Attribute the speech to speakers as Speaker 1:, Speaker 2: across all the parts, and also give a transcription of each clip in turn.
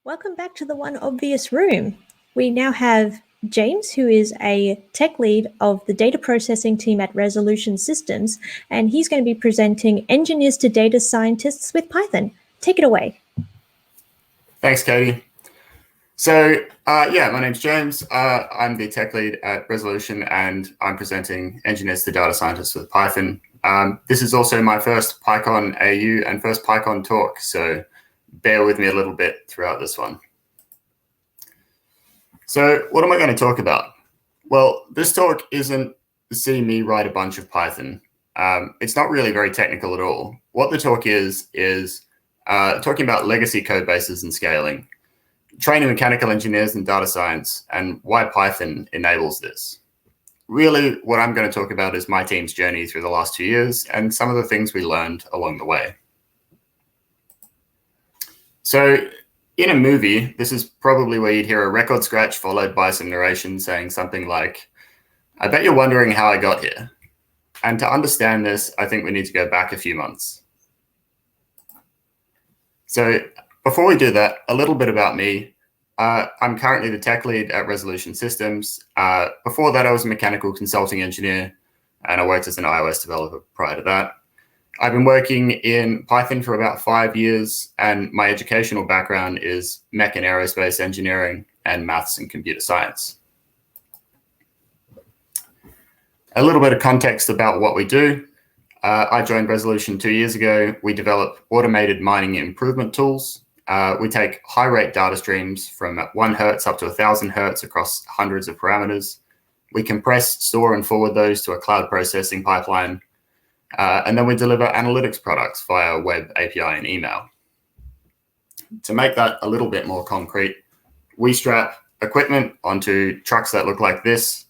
Speaker 1: Welcome back to the One Obvious Room. We now have James, who is a tech lead of the data processing team at Resolution Systems, and he's going to be presenting Engineers to Data Scientists with Python. Take it away.
Speaker 2: Thanks, Katie. So, my name's James. I'm the tech lead at Resolution, and I'm presenting Engineers to Data Scientists with Python. This is also my first PyCon AU and first PyCon talk, so bear with me a little bit throughout this one. So what am I going to talk about? Well, this talk isn't to see me write a bunch of Python. It's not really very technical at all. What the talk is talking about legacy code bases and scaling, training mechanical engineers in data science, and why Python enables this. Really, what I'm going to talk about is my team's journey through the last 2 years and some of the things we learned along the way. So in a movie, this is probably where you'd hear a record scratch followed by some narration saying something like, "I bet you're wondering how I got here." And to understand this, I think we need to go back a few months. So before we do that, a little bit about me. I'm currently the tech lead at Resolution Systems. Before that, I was a mechanical consulting engineer, and I worked as an iOS developer prior to that. I've been working in Python for about 5 years, and my educational background is mech and aerospace engineering and maths and computer science. A little bit of context about what we do. I joined Resolution 2 years ago. We develop automated mining improvement tools. We take high rate data streams from 1 hertz up to 1,000 hertz across hundreds of parameters. We compress, store, and forward those to a cloud processing pipeline. And then we deliver analytics products via web API and email. To make that a little bit more concrete, we strap equipment onto trucks that look like this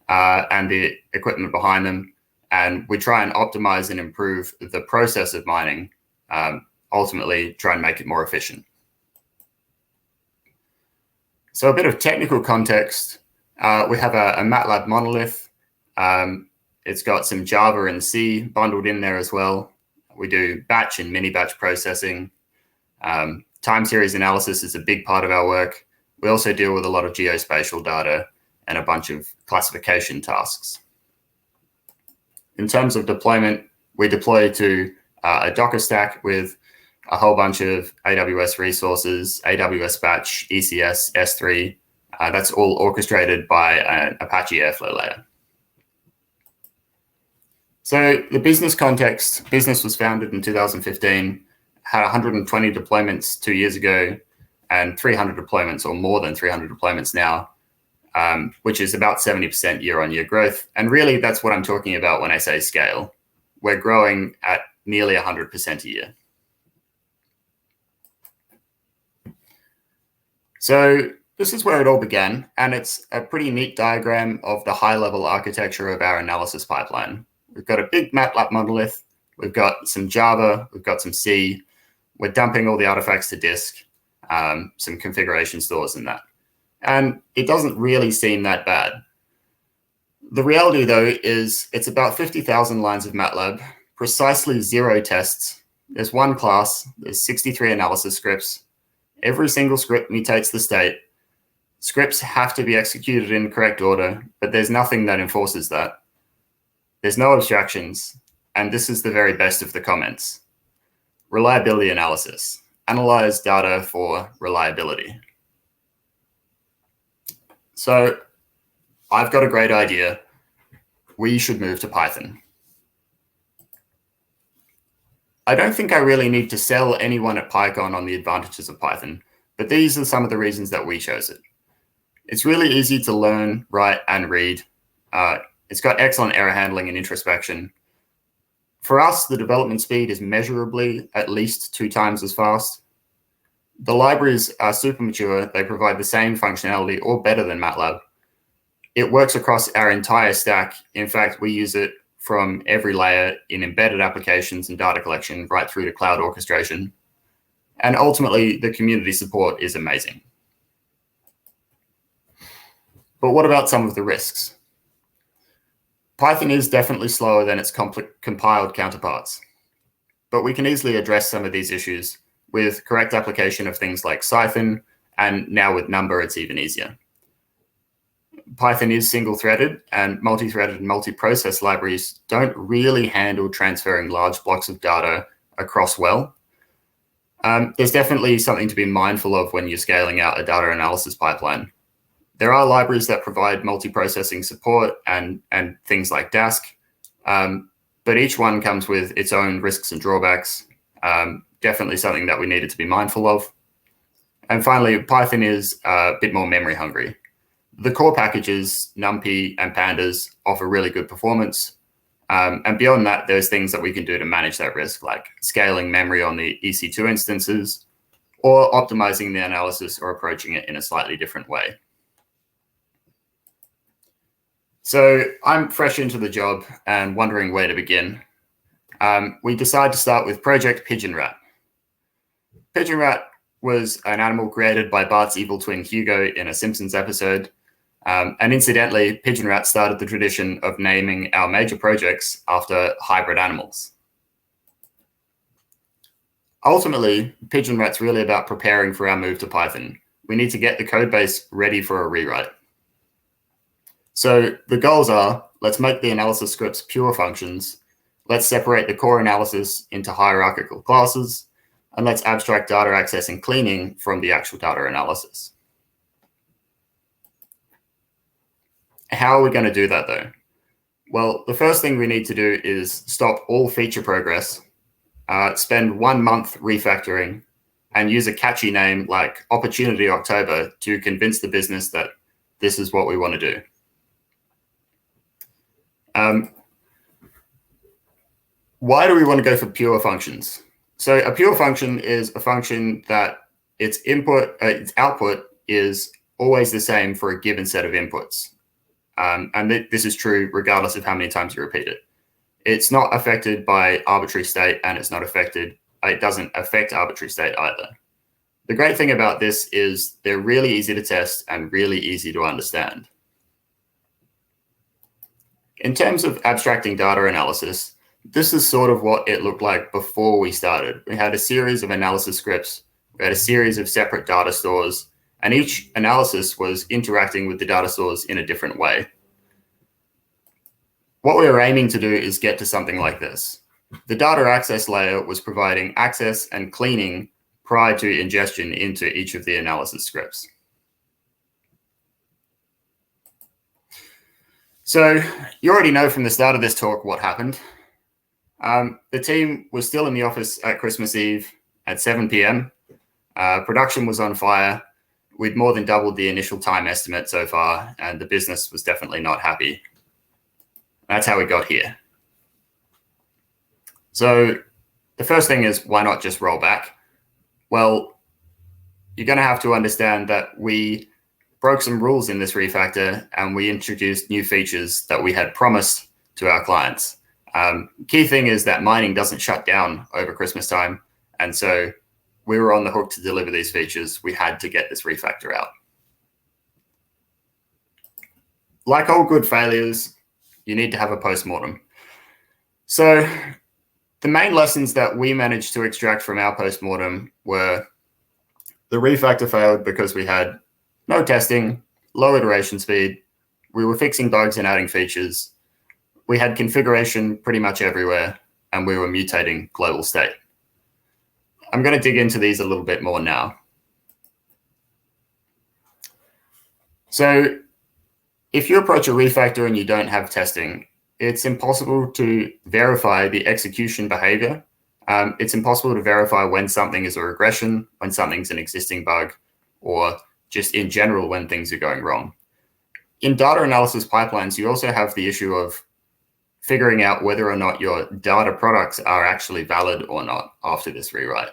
Speaker 2: and the equipment behind them, and we try and optimize and improve the process of mining, ultimately try and make it more efficient. So a bit of technical context, we have a MATLAB monolith. It's got some Java and C bundled in there as well. We do batch and mini batch processing. Time series analysis is a big part of our work. We also deal with a lot of geospatial data and a bunch of classification tasks. In terms of deployment, we deploy to a Docker stack with a whole bunch of AWS resources, AWS Batch, ECS, S3. That's all orchestrated by an Apache Airflow layer. So the business context, business was founded in 2015, had 120 deployments 2 years ago, and 300 deployments, or more than 300 deployments now, which is about 70% year-on-year growth. And really, that's what I'm talking about when I say scale. We're growing at nearly 100% a year. So this is where it all began, and it's a pretty neat diagram of the high-level architecture of our analysis pipeline. We've got a big MATLAB monolith, we've got some Java, we've got some C, we're dumping all the artifacts to disk, some configuration stores and that. And it doesn't really seem that bad. The reality, though, is it's about 50,000 lines of MATLAB, precisely 0 tests. There's 1 class, there's 63 analysis scripts. Every single script mutates the state. Scripts have to be executed in correct order, but there's nothing that enforces that. There's no abstractions, and this is the very best of the comments. Reliability analysis. Analyze data for reliability. So I've got a great idea. We should move to Python. I don't think I really need to sell anyone at PyCon on the advantages of Python, but these are some of the reasons that we chose it. It's really easy to learn, write, and read. It's got excellent error handling and introspection. For us, the development speed is measurably at least 2 times as fast. The libraries are super mature. They provide the same functionality or better than MATLAB. It works across our entire stack. In fact, we use it from every layer in embedded applications and data collection right through to cloud orchestration. And ultimately, the community support is amazing. But what about some of the risks? Python is definitely slower than its compiled counterparts, but we can easily address some of these issues with correct application of things like Python And now with number, it's even easier. Python is single-threaded, and multi-threaded and multi-process libraries don't really handle transferring large blocks of data across well. There's definitely something to be mindful of when you're scaling out a data analysis pipeline. There are libraries that provide multi-processing support and things like Dask, but each one comes with its own risks and drawbacks. Definitely something that we needed to be mindful of. And finally, Python is a bit more memory hungry. The core packages, NumPy and Pandas, offer really good performance. And beyond that, there's things that we can do to manage that risk, like scaling memory on the EC2 instances, or optimizing the analysis or approaching it in a slightly different way. So I'm fresh into the job and wondering where to begin. We decided to start with Project Pigeon Rat. Pigeon Rat was an animal created by Bart's evil twin Hugo in a Simpsons episode. And incidentally, Pigeon Rat started the tradition of naming our major projects after hybrid animals. Ultimately, Pigeon Rat's really about preparing for our move to Python. We need to get the codebase ready for a rewrite. So the goals are, let's make the analysis scripts pure functions, let's separate the core analysis into hierarchical classes, and let's abstract data access and cleaning from the actual data analysis. How are we going to do that, though? Well, the first thing we need to do is stop all feature progress, spend 1 month refactoring, and use a catchy name like Opportunity October to convince the business that this is what we want to do. Why do we want to go for pure functions? So a pure function is a function that its output is always the same for a given set of inputs. And this is true regardless of how many times you repeat it. It's not affected by arbitrary state, and it doesn't affect arbitrary state either. The great thing about this is they're really easy to test and really easy to understand. In terms of abstracting data analysis, this is sort of what it looked like before we started. We had a series of analysis scripts, we had a series of separate data stores, and each analysis was interacting with the data stores in a different way. What we were aiming to do is get to something like this. The data access layer was providing access and cleaning prior to ingestion into each of the analysis scripts. So you already know from the start of this talk what happened. The team was still in the office at Christmas Eve at 7 p.m. Production was on fire. We'd more than doubled the initial time estimate so far, and the business was definitely not happy. That's how we got here. So the first thing is, why not just roll back? Well, you're going to have to understand that we broke some rules in this refactor, and we introduced new features that we had promised to our clients. Key thing is that mining doesn't shut down over Christmas time, and so we were on the hook to deliver these features. We had to get this refactor out. Like all good failures, you need to have a postmortem. So the main lessons that we managed to extract from our postmortem were the refactor failed because we had no testing, low iteration speed, we were fixing bugs and adding features, we had configuration pretty much everywhere, and we were mutating global state. I'm going to dig into these a little bit more now. So if you approach a refactor and you don't have testing, it's impossible to verify the execution behavior. It's impossible to verify when something is a regression, when something's an existing bug, or just in general when things are going wrong. In data analysis pipelines, you also have the issue of figuring out whether or not your data products are actually valid or not after this rewrite.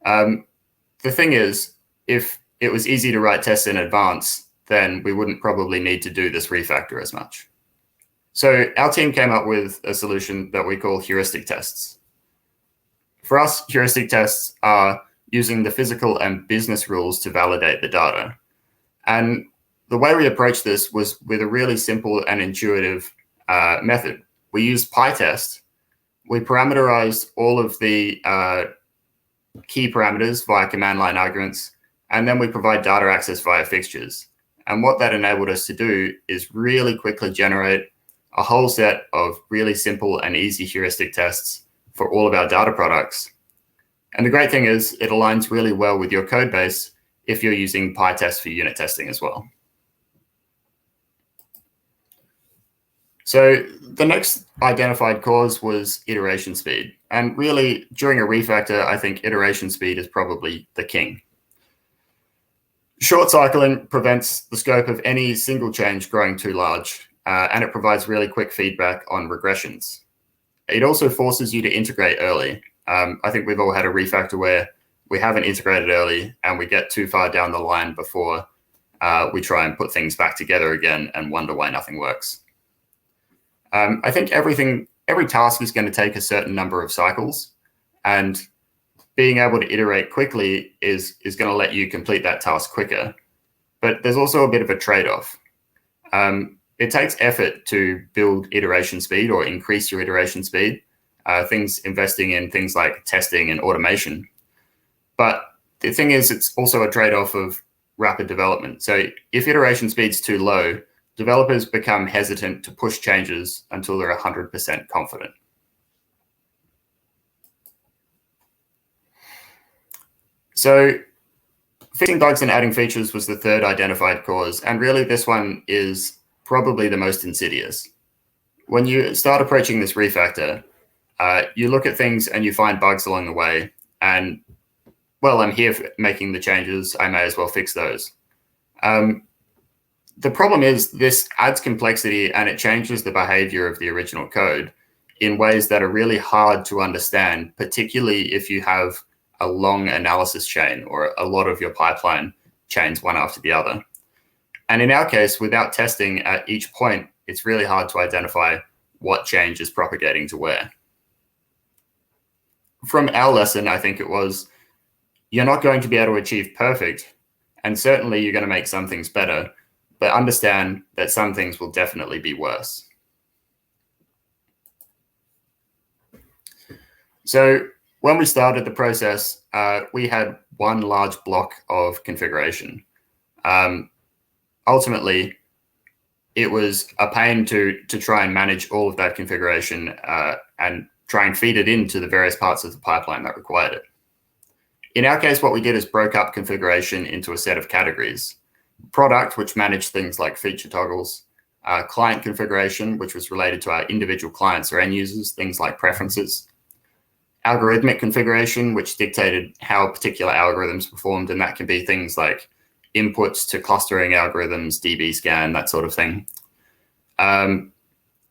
Speaker 2: The thing is, if it was easy to write tests in advance, then we wouldn't probably need to do this refactor as much. So our team came up with a solution that we call heuristic tests. For us, heuristic tests are using the physical and business rules to validate the data. And the way we approached this was with a really simple and intuitive method. We used PyTest. We parameterized all of the key parameters via command line arguments, And then we provide data access via fixtures. And what that enabled us to do is really quickly generate a whole set of really simple and easy heuristic tests for all of our data products. And the great thing is it aligns really well with your code base if you're using PyTest for unit testing as well. So the next identified cause was iteration speed. And really, during a refactor, I think iteration speed is probably the king. Short cycling prevents the scope of any single change growing too large, and it provides really quick feedback on regressions. It also forces you to integrate early. I think we've all had a refactor where we haven't integrated early and we get too far down the line before we try and put things back together again and wonder why nothing works. I think every task is going to take a certain number of cycles, and being able to iterate quickly is going to let you complete that task quicker. But there's also a bit of a trade-off. It takes effort to build iteration speed or increase your iteration speed, investing in things like testing and automation. But the thing is, it's also a trade-off of rapid development. So if iteration speed's too low, developers become hesitant to push changes until they're 100% confident. So fixing bugs and adding features was the third identified cause. And really, this one is probably the most insidious. When you start approaching this refactor, you look at things and you find bugs along the way. And, well, I'm here for making the changes. I may as well fix those. The problem is this adds complexity and it changes the behavior of the original code in ways that are really hard to understand, particularly if you have a long analysis chain or a lot of your pipeline chains one after the other. And in our case, without testing at each point, it's really hard to identify what change is propagating to where. From our lesson, I think it was, you're not going to be able to achieve perfect, and certainly you're going to make some things better, but understand that some things will definitely be worse. So when we started the process, we had one large block of configuration. Ultimately, it was a pain to try and manage all of that configuration and try and feed it into the various parts of the pipeline that required it. In our case, what we did is broke up configuration into a set of categories. Product, which managed things like feature toggles, client configuration, which was related to our individual clients or end users, things like preferences, algorithmic configuration, which dictated how particular algorithms performed, and that can be things like inputs to clustering algorithms, DB scan, that sort of thing.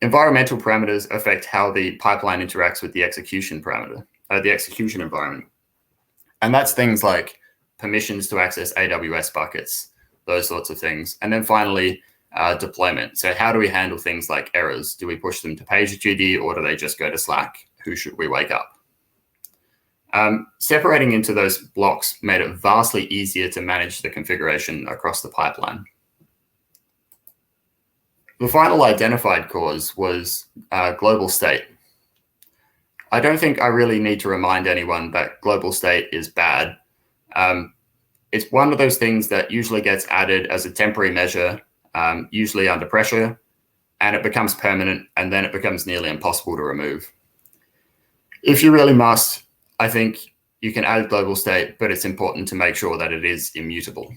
Speaker 2: Environmental parameters affect how the pipeline interacts with the execution parameter, the execution environment. And that's things like permissions to access AWS buckets, those sorts of things. And then finally, deployment. So how do we handle things like errors? Do we push them to PagerDuty or do they just go to Slack? Who should we wake up? Separating into those blocks made it vastly easier to manage the configuration across the pipeline. The final identified cause was global state. I don't think I really need to remind anyone that global state is bad. It's one of those things that usually gets added as a temporary measure, usually under pressure, and it becomes permanent, and then it becomes nearly impossible to remove. If you really must, I think you can add global state, but it's important to make sure that it is immutable.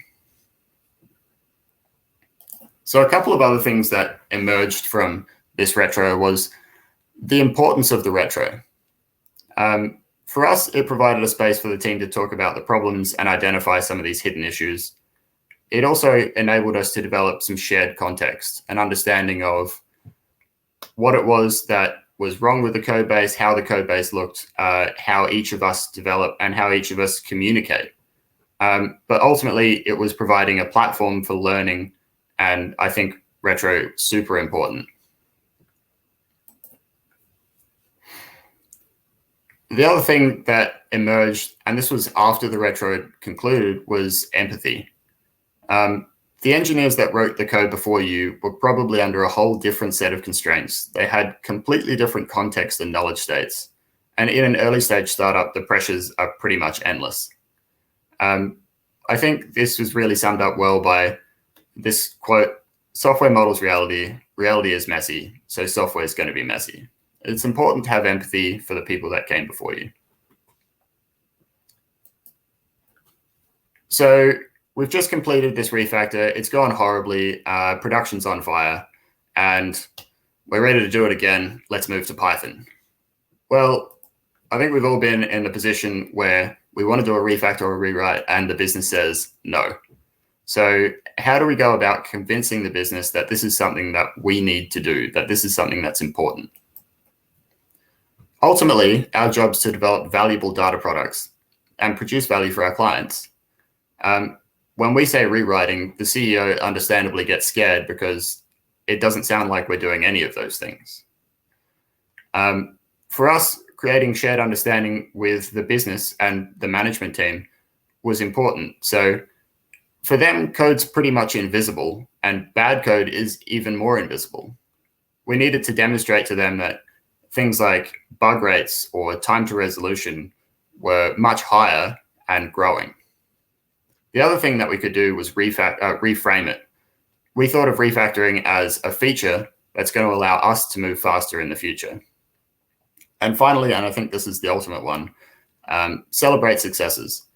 Speaker 2: So a couple of other things that emerged from this retro was the importance of the retro. For us, it provided a space for the team to talk about the problems and identify some of these hidden issues. It also enabled us to develop some shared context, an understanding of what it was that was wrong with the code base, how the code base looked, how each of us develop, and how each of us communicate. But ultimately, it was providing a platform for learning, and I think retro super important. The other thing that emerged, and this was after the retro concluded, was empathy. The engineers that wrote the code before you were probably under a whole different set of constraints. They had completely different context and knowledge states. And in an early stage startup, the pressures are pretty much endless. I think this was really summed up well by this quote: software models reality. Reality is messy, so software is going to be messy. It's important to have empathy for the people that came before you. So we've just completed this refactor. It's gone horribly. Production's on fire, and we're ready to do it again. Let's move to Python. Well, I think we've all been in the position where we want to do a refactor or a rewrite, and the business says no. So how do we go about convincing the business that this is something that we need to do, that this is something that's important? Ultimately, our job is to develop valuable data products and produce value for our clients. When we say rewriting, the CEO understandably gets scared because it doesn't sound like we're doing any of those things. For us, creating shared understanding with the business and the management team was important. So for them, code's pretty much invisible, and bad code is even more invisible. We needed to demonstrate to them that things like bug rates or time to resolution were much higher and growing. The other thing that we could do was reframe it. We thought of refactoring as a feature that's going to allow us to move faster in the future. And finally, and I think this is the ultimate one, celebrate successes.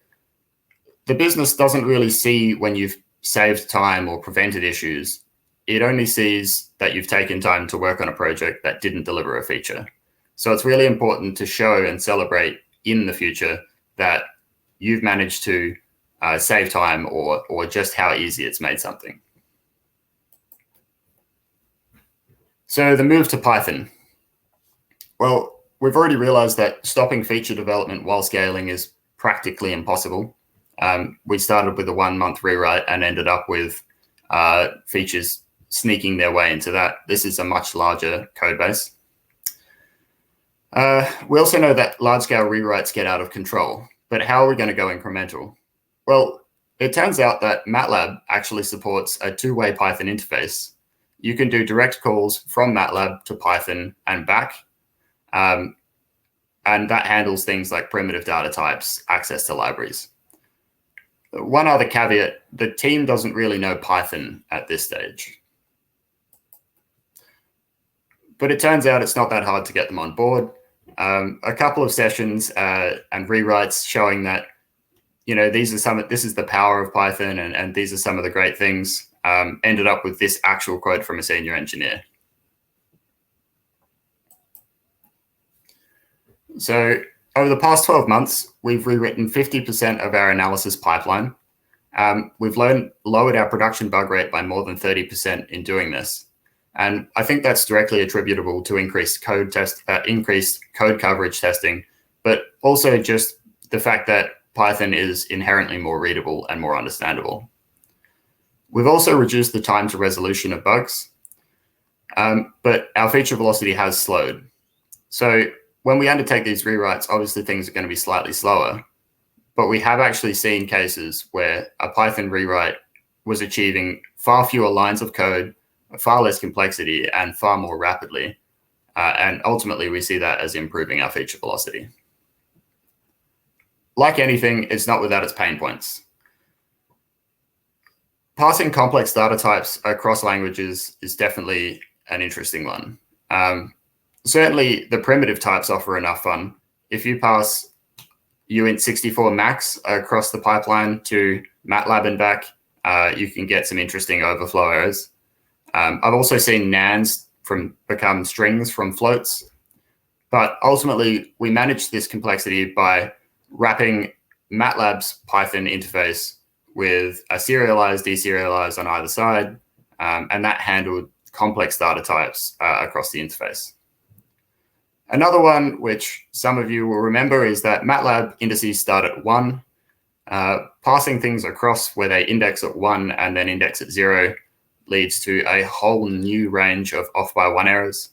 Speaker 2: The business doesn't really see when you've saved time or prevented issues. It only sees that you've taken time to work on a project that didn't deliver a feature. So it's really important to show and celebrate in the future that you've managed to save time or just how easy it's made something. So the move to Python. Well, we've already realized that stopping feature development while scaling is practically impossible. We started with a 1-month rewrite and ended up with features sneaking their way into that. This is a much larger code base. We also know that large-scale rewrites get out of control, but how are we going to go incremental? Well, it turns out that MATLAB actually supports a two-way Python interface. You can do direct calls from MATLAB to Python and back, and that handles things like primitive data types, access to libraries. One other caveat, the team doesn't really know Python at this stage. But it turns out it's not that hard to get them on board. A couple of sessions and rewrites showing that, this is the power of Python and these are some of the great things, ended up with this actual quote from a senior engineer. So over the past 12 months, we've rewritten 50% of our analysis pipeline. We've lowered our production bug rate by more than 30% in doing this. And I think that's directly attributable to increased code coverage testing, but also just the fact that Python is inherently more readable and more understandable. We've also reduced the time to resolution of bugs, but our feature velocity has slowed. So when we undertake these rewrites, obviously things are going to be slightly slower, but we have actually seen cases where a Python rewrite was achieving far fewer lines of code, far less complexity, and far more rapidly. And ultimately, we see that as improving our feature velocity. Like anything, it's not without its pain points. Parsing complex data types across languages is definitely an interesting one. Certainly, the primitive types offer enough fun. If you pass uint64 max across the pipeline to MATLAB and back, you can get some interesting overflow errors. I've also seen nans become strings from floats, but ultimately we managed this complexity by wrapping MATLAB's Python interface with a serialized, deserialized on either side, and that handled complex data types across the interface. Another one, which some of you will remember, is that MATLAB indices start at 1. Passing things across where they index at 1 and then index at 0 leads to a whole new range of off-by-1 errors.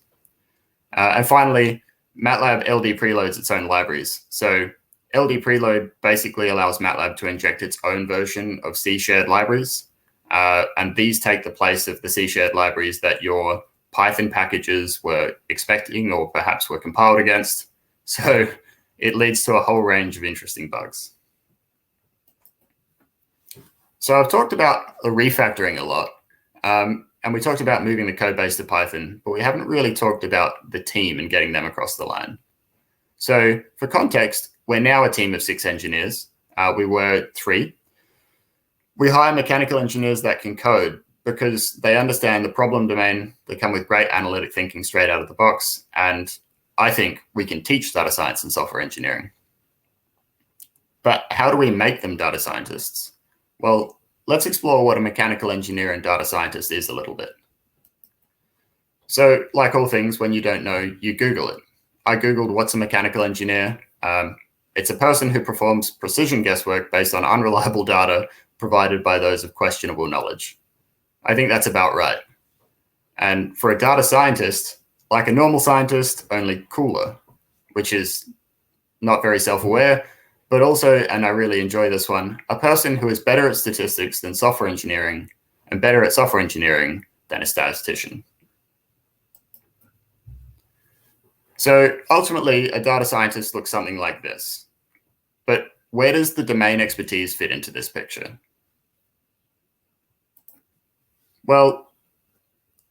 Speaker 2: And finally, MATLAB LD preloads its own libraries. So LD preload basically allows MATLAB to inject its own version of C shared libraries. And these take the place of the C shared libraries that your Python packages were expecting or perhaps were compiled against. So it leads to a whole range of interesting bugs. So I've talked about the refactoring a lot, and we talked about moving the code base to Python, but we haven't really talked about the team and getting them across the line. So for context, we're now a team of 6 engineers. We were 3. We hire mechanical engineers that can code because they understand the problem domain. They come with great analytic thinking straight out of the box. And I think we can teach data science and software engineering. But how do we make them data scientists? Well, let's explore what a mechanical engineer and data scientist is a little bit. So like all things, when you don't know, you Google it. I Googled what's a mechanical engineer. It's a person who performs precision guesswork based on unreliable data provided by those of questionable knowledge. I think that's about right. And for a data scientist, like a normal scientist, only cooler, which is not very self-aware, but also, and I really enjoy this one, a person who is better at statistics than software engineering and better at software engineering than a statistician. So ultimately, a data scientist looks something like this. But where does the domain expertise fit into this picture? Well,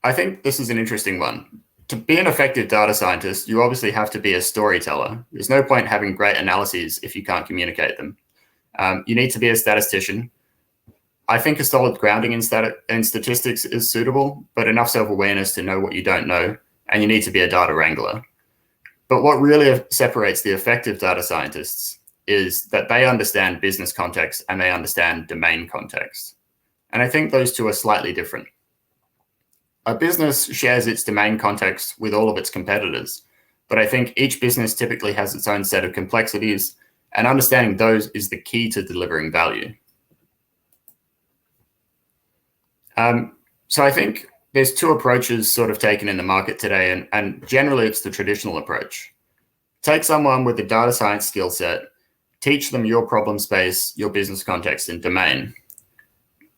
Speaker 2: I think this is an interesting one. To be an effective data scientist, you obviously have to be a storyteller. There's no point having great analyses if you can't communicate them. You need to be a statistician. I think a solid grounding in statistics is suitable, but enough self-awareness to know what you don't know, and you need to be a data wrangler. But what really separates the effective data scientists is that they understand business context and they understand domain context. And I think those two are slightly different. A business shares its domain context with all of its competitors, but I think each business typically has its own set of complexities, and understanding those is the key to delivering value. So I think there's 2 approaches sort of taken in the market today, and generally it's the traditional approach. Take someone with a data science skill set, teach them your problem space, your business context, and domain.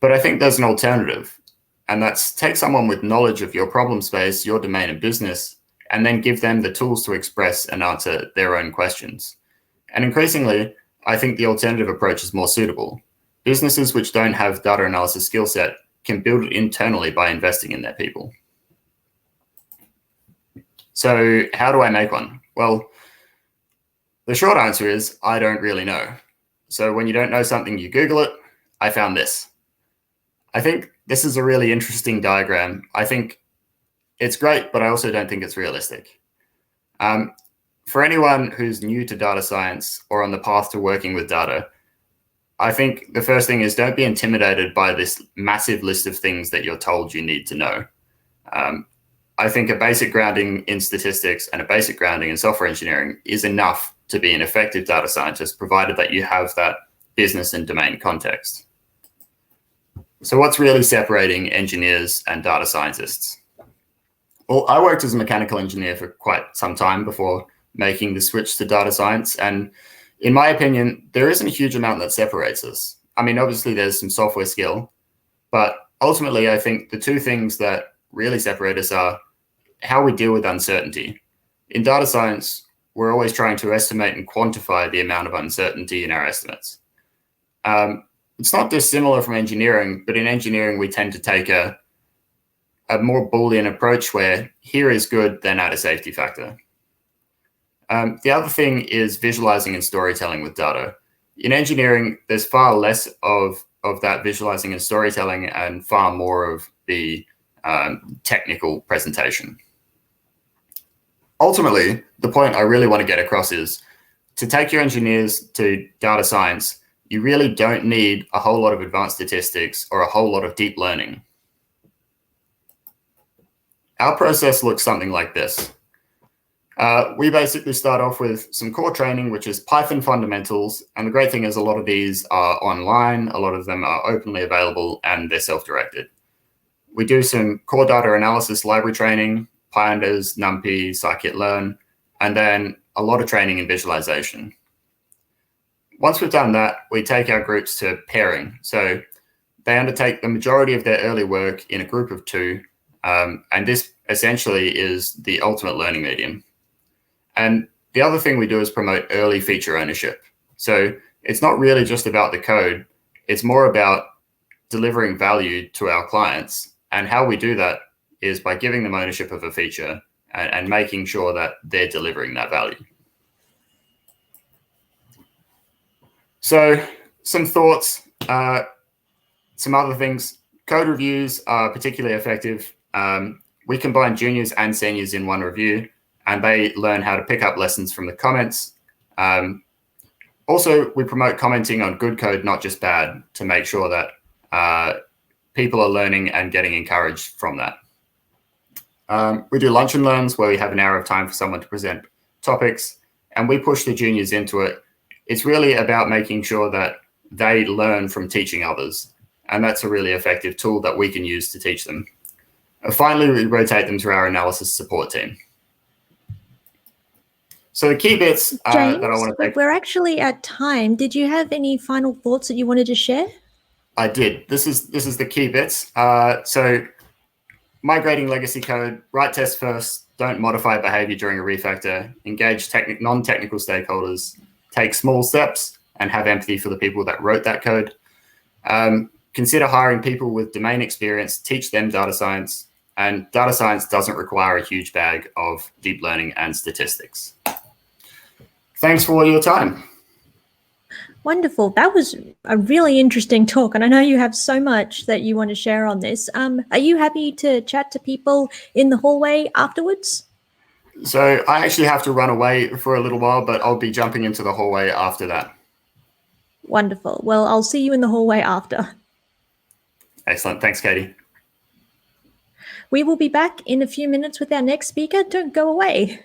Speaker 2: But I think there's an alternative, and that's take someone with knowledge of your problem space, your domain and business, and then give them the tools to express and answer their own questions. And increasingly, I think the alternative approach is more suitable. Businesses which don't have data analysis skill set can build it internally by investing in their people. So how do I make one? Well, the short answer is I don't really know. So when you don't know something, you Google it. I found this. I think this is a really interesting diagram. I think it's great, but I also don't think it's realistic. For anyone who's new to data science or on the path to working with data, I think the first thing is don't be intimidated by this massive list of things that you're told you need to know. I think a basic grounding in statistics and a basic grounding in software engineering is enough to be an effective data scientist, provided that you have that business and domain context. So what's really separating engineers and data scientists? Well, I worked as a mechanical engineer for quite some time before making the switch to data science. And in my opinion, there isn't a huge amount that separates us. I mean, obviously there's some software skill, but ultimately I think the 2 things that really separate us are how we deal with uncertainty. In data science, we're always trying to estimate and quantify the amount of uncertainty in our estimates. It's not dissimilar from engineering, but in engineering, we tend to take a more Boolean approach where here is good, then add a safety factor. The other thing is visualizing and storytelling with data. In engineering, there's far less of that visualizing and storytelling and far more of the technical presentation. Ultimately, the point I really want to get across is to take your engineers to data science, you really don't need a whole lot of advanced statistics or a whole lot of deep learning. Our process looks something like this. We basically start off with some core training, which is Python fundamentals. And the great thing is a lot of these are online. A lot of them are openly available and they're self-directed. We do some core data analysis library training, Pandas, NumPy, scikit-learn, and then a lot of training in visualization. Once we've done that, we take our groups to pairing. So they undertake the majority of their early work in a group of 2. And this essentially is the ultimate learning medium. And the other thing we do is promote early feature ownership. So it's not really just about the code. It's more about delivering value to our clients. And how we do that is by giving them ownership of a feature and making sure that they're delivering that value. So some thoughts, some other things. Code reviews are particularly effective. We combine juniors and seniors in one review, and they learn how to pick up lessons from the comments. Also, we promote commenting on good code, not just bad, to make sure that people are learning and getting encouraged from that. We do lunch and learns where we have an hour of time for someone to present topics, and we push the juniors into it. It's really about making sure that they learn from teaching others, and that's a really effective tool that we can use to teach them. Finally, we rotate them through our analysis support team. So the key bits
Speaker 1: James,
Speaker 2: that I want to take.
Speaker 1: We're actually at time. Did you have any final thoughts that you wanted to share?
Speaker 2: I did. This is the key bits. So migrating legacy code, write tests first, don't modify behavior during a refactor, engage non-technical stakeholders, take small steps, and have empathy for the people that wrote that code. Consider hiring people with domain experience, teach them data science, and data science doesn't require a huge bag of deep learning and statistics. Thanks for your time.
Speaker 1: Wonderful. That was a really interesting talk, and I know you have so much that you want to share on this. Are you happy to chat to people in the hallway afterwards?
Speaker 2: So I actually have to run away for a little while, but I'll be jumping into the hallway after that.
Speaker 1: Wonderful. Well, I'll see you in the hallway after.
Speaker 2: Excellent. Thanks, Katie.
Speaker 1: We will be back in a few minutes with our next speaker. Don't go away.